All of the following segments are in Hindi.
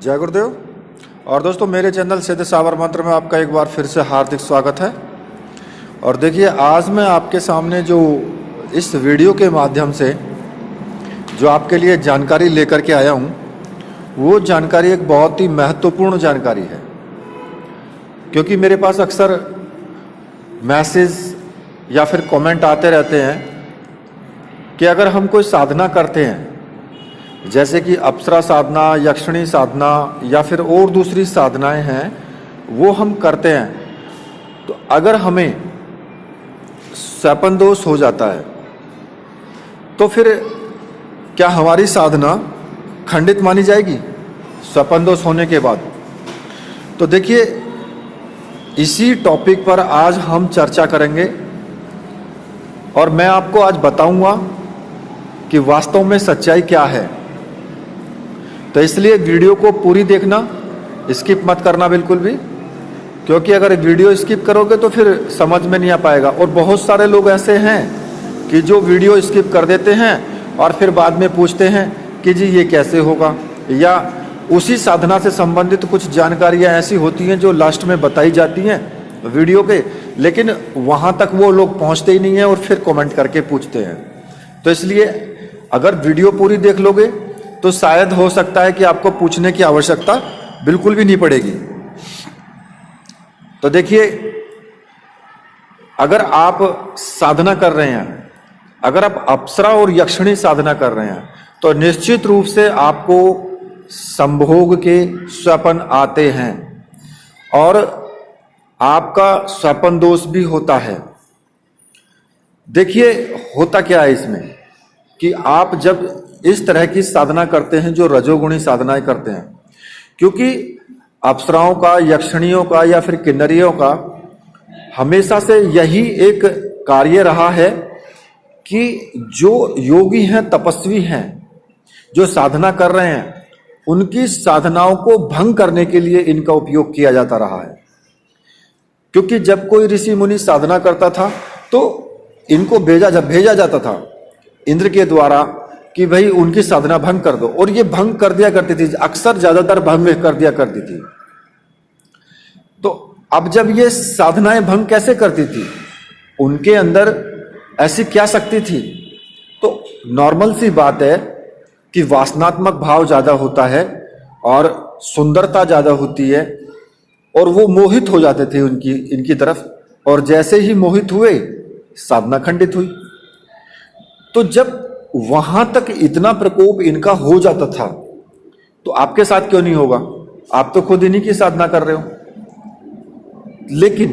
जय गुरुदेव। और दोस्तों, मेरे चैनल सिद्ध सावर मंत्र में आपका एक बार फिर से हार्दिक स्वागत है। और देखिए, आज मैं आपके सामने जो इस वीडियो के माध्यम से जो आपके लिए जानकारी लेकर के आया हूँ, वो जानकारी एक बहुत ही महत्वपूर्ण जानकारी है। क्योंकि मेरे पास अक्सर मैसेज या फिर कमेंट आते रहते हैं कि अगर हम कोई साधना करते हैं, जैसे कि अप्सरा साधना, यक्षिणी साधना या फिर और दूसरी साधनाएं हैं, वो हम करते हैं, तो अगर हमें स्वपन दोष हो जाता है तो फिर क्या हमारी साधना खंडित मानी जाएगी स्वपन दोष होने के बाद? तो देखिए, इसी टॉपिक पर आज हम चर्चा करेंगे और मैं आपको आज बताऊंगा कि वास्तव में सच्चाई क्या है। तो इसलिए वीडियो को पूरी देखना, स्किप मत करना बिल्कुल भी, क्योंकि अगर वीडियो स्किप करोगे तो फिर समझ में नहीं आ पाएगा। और बहुत सारे लोग ऐसे हैं कि जो वीडियो स्किप कर देते हैं और फिर बाद में पूछते हैं कि जी ये कैसे होगा, या उसी साधना से संबंधित कुछ जानकारियां ऐसी होती हैं जो लास्ट में बताई जाती हैं वीडियो के, लेकिन वहां तक वो लोग पहुंचते ही नहीं हैं और फिर कमेंट करके पूछते हैं। तो इसलिए अगर वीडियो पूरी देख लोगे तो शायद हो सकता है कि आपको पूछने की आवश्यकता बिल्कुल भी नहीं पड़ेगी। तो देखिए, अगर आप साधना कर रहे हैं, अगर आप अप्सरा और यक्षिणी साधना कर रहे हैं, तो निश्चित रूप से आपको संभोग के स्वपन आते हैं और आपका स्वपन दोष भी होता है। देखिए, होता क्या है इसमें कि आप जब इस तरह की साधना करते हैं, जो रजोगुणी साधनाएं करते हैं, क्योंकि अप्सराओं का, यक्षिणियों का या फिर किन्नरियों का हमेशा से यही एक कार्य रहा है कि जो योगी हैं, तपस्वी हैं, जो साधना कर रहे हैं, उनकी साधनाओं को भंग करने के लिए इनका उपयोग किया जाता रहा है। क्योंकि जब कोई ऋषि मुनि साधना करता था तो इनको भेजा जाता था इंद्र के द्वारा कि भाई उनकी साधना भंग कर दो, और ये भंग कर दिया करती थी, अक्सर ज्यादातर भंग कर दिया करती थी। तो अब जब ये साधनाएं भंग कैसे करती थी, उनके अंदर ऐसी क्या शक्ति थी? तो नॉर्मल सी बात है कि वासनात्मक भाव ज्यादा होता है और सुंदरता ज्यादा होती है, और वो मोहित हो जाते थे इनकी तरफ, और जैसे ही मोहित हुए साधना खंडित हुई। तो जब वहां तक इतना प्रकोप इनका हो जाता था, तो आपके साथ क्यों नहीं होगा? आप तो खुद इन्हीं की साधना कर रहे हो। लेकिन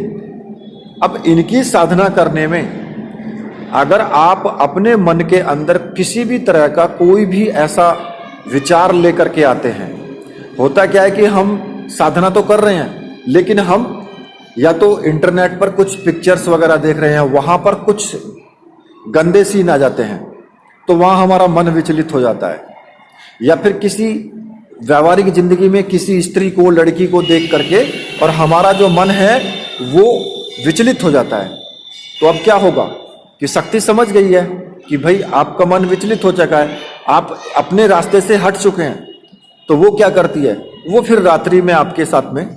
अब इनकी साधना करने में अगर आप अपने मन के अंदर किसी भी तरह का कोई भी ऐसा विचार लेकर के आते हैं, होता क्या है कि हम साधना तो कर रहे हैं, लेकिन हम या तो इंटरनेट पर कुछ पिक्चर्स वगैरह देख रहे हैं, वहां पर कुछ गंदे सीन आ जाते हैं, तो वहां हमारा मन विचलित हो जाता है। या फिर किसी व्यावहारिक जिंदगी में किसी स्त्री को, लड़की को देख करके और हमारा जो मन है वो विचलित हो जाता है। तो अब क्या होगा कि शक्ति समझ गई है कि भाई आपका मन विचलित हो चुका है, आप अपने रास्ते से हट चुके हैं। तो वो क्या करती है, वो फिर रात्रि में आपके साथ में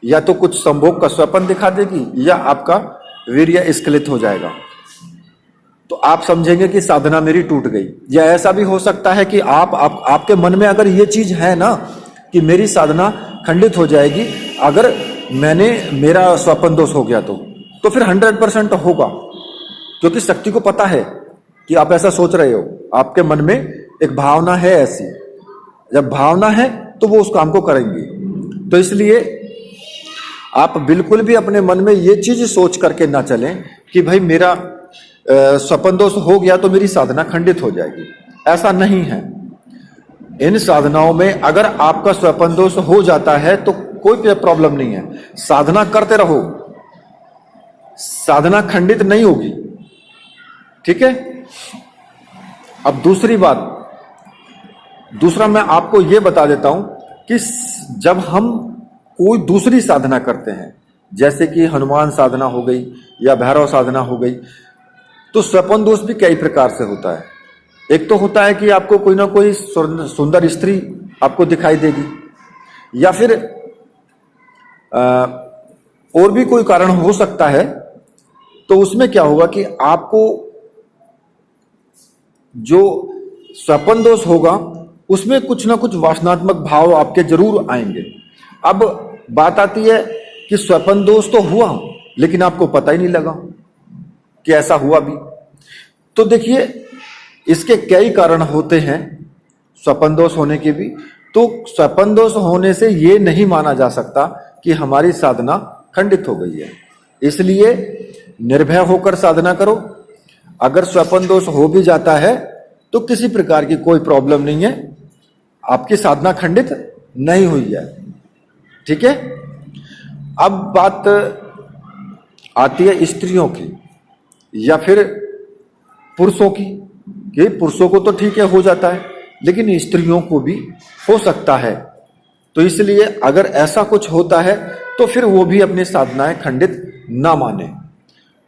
या तो कुछ संभोग का स्वप्न दिखा देगी या आपका वीर्य स्खलित हो जाएगा। तो आप समझेंगे कि साधना मेरी टूट गई। या ऐसा भी हो सकता है कि आपके मन में अगर ये चीज है ना कि मेरी साधना खंडित हो जाएगी अगर मेरा स्वपन दोष हो गया, तो फिर 100% होगा, क्योंकि शक्ति को पता है कि आप ऐसा सोच रहे हो। आपके मन में एक भावना है ऐसी, जब भावना है तो वो उस काम को करेंगी। तो इसलिए आप बिल्कुल भी अपने मन में ये चीज सोच करके ना चलें कि भाई मेरा स्वपन दोष हो गया तो मेरी साधना खंडित हो जाएगी। ऐसा नहीं है। इन साधनाओं में अगर आपका स्वपन दोष हो जाता है तो कोई प्रॉब्लम नहीं है, साधना करते रहो, साधना खंडित नहीं होगी। ठीक है। अब दूसरा मैं आपको यह बता देता हूं कि जब हम कोई दूसरी साधना करते हैं, जैसे कि हनुमान साधना हो गई या भैरव साधना हो गई, तो स्वपन दोष भी कई प्रकार से होता है। एक तो होता है कि आपको कोई ना कोई सुंदर स्त्री आपको दिखाई देगी, या फिर और भी कोई कारण हो सकता है, तो उसमें क्या होगा कि आपको जो स्वपन दोष होगा उसमें कुछ ना कुछ वासनात्मक भाव आपके जरूर आएंगे। अब बात आती है कि स्वपन दोष तो हुआ लेकिन आपको पता ही नहीं लगा कि ऐसा हुआ भी। तो देखिए, इसके कई कारण होते हैं स्वपन दोष होने के भी। तो स्वपन दोष होने से ये नहीं माना जा सकता कि हमारी साधना खंडित हो गई है। इसलिए निर्भय होकर साधना करो। अगर स्वपन दोष हो भी जाता है तो किसी प्रकार की कोई प्रॉब्लम नहीं है, आपकी साधना खंडित नहीं हुई है। ठीक है। अब बात आती है स्त्रियों की या फिर पुरुषों की, कि पुरुषों को तो ठीक है हो जाता है, लेकिन स्त्रियों को भी हो सकता है। तो इसलिए अगर ऐसा कुछ होता है तो फिर वो भी अपनी साधनाएं खंडित ना माने।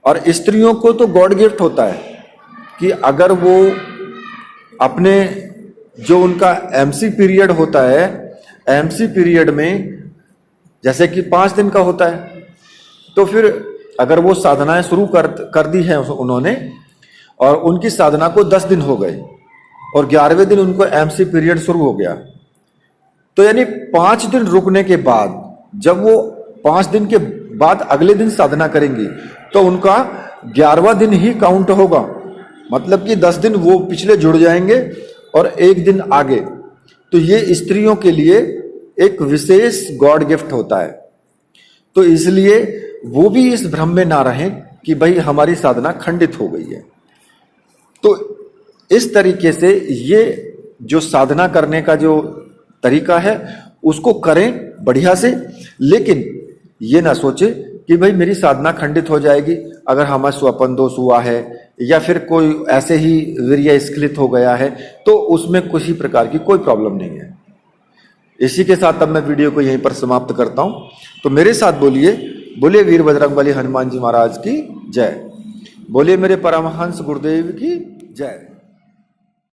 और स्त्रियों को तो गॉड गिफ्ट होता है कि अगर वो अपने जो उनका एमसी पीरियड होता है, एमसी पीरियड में जैसे कि 5 दिन का होता है, तो फिर अगर वो साधनाएं शुरू कर दी है उन्होंने और उनकी साधना को 10 दिन हो गए और 11वें दिन उनको एमसी पीरियड शुरू हो गया, तो यानी 5 दिन रुकने के बाद जब वो 5 दिन के बाद अगले दिन साधना करेंगी तो उनका 11वां दिन ही काउंट होगा। मतलब कि 10 दिन वो पिछले जुड़ जाएंगे और 1 दिन आगे। तो ये स्त्रियों के लिए एक विशेष गॉड गिफ्ट होता है। तो इसलिए वो भी इस भ्रम में ना रहें कि भाई हमारी साधना खंडित हो गई है। तो इस तरीके से ये जो साधना करने का जो तरीका है उसको करें बढ़िया से, लेकिन ये ना सोचे कि भाई मेरी साधना खंडित हो जाएगी अगर हमारा स्वपन दोष हुआ है या फिर कोई ऐसे ही वीर्य स्खलित हो गया है, तो उसमें किसी प्रकार की कोई प्रॉब्लम नहीं है। इसी के साथ अब मैं वीडियो को यहीं पर समाप्त करता हूं। तो मेरे साथ बोलिए, बोलिए वीर बजरंगबली हनुमान जी महाराज की जय, बोलिए मेरे परमहंस गुरुदेव की जय।